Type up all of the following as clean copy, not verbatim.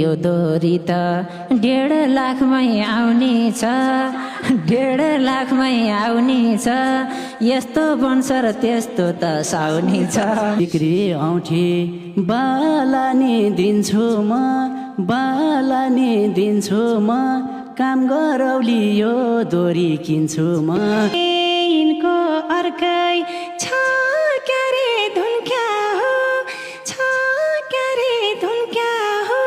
यो दोरी त 1.5 लाखमै आउने छ 1.5 लाखमै आउने छ यस्तो बन्छ र त्यस्तो त साउनी छ बिक्री औठी बालानी दिन्छु म बालानी दिन्छु म काम गरौली यो दोरी किन्छु म यिनको अर्कै छ क्यारे धुन क्या हो छ क्यारे धुन क्या हो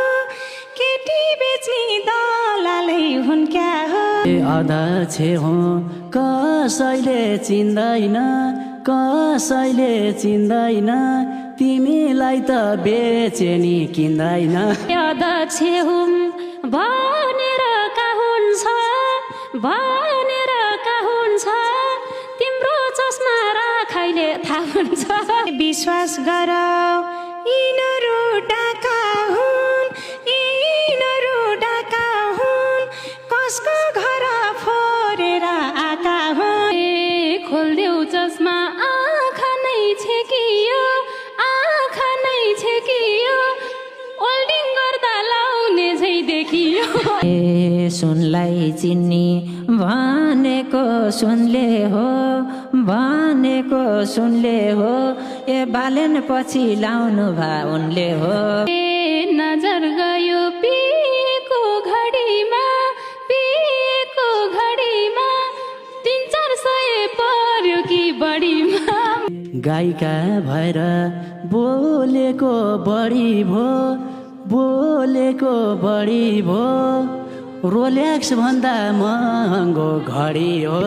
केटी बेच्ने दलालै हुन् क्या हो अध्यक्ष हो कसैले चिन्दैन कसैले चिन्दैन तिमीलाई त बेचे नि किन्दैन अध्यक्ष हुँ भनेर का हुन्छ भनेर का हुन्छ तिम्रो चस्मा राखैले थाहा हुन्छ विश्वास गर यिनीहरू डाका हुन् यिनीहरू डाका हुन् कसको घर फोरेर आका हुन् खोल्देऊ चस्मा आँखा नै छेकियो आँखा नै छेकियो ओल्डिङ गर्दा लाउने झै देखियो ए सुनलाई चिन्नी भनेको सुनले हो भनेको सुनले हो ए बालेन पछि लाउनु भा उनले हो ए नजर गयो पिएको घडीमा 300-400 पर्यो कि बढीमा गायिका भएर बोलेको बढी भो बोलेको बढी भो रोलेक्स भन्दा महँगो घडी हो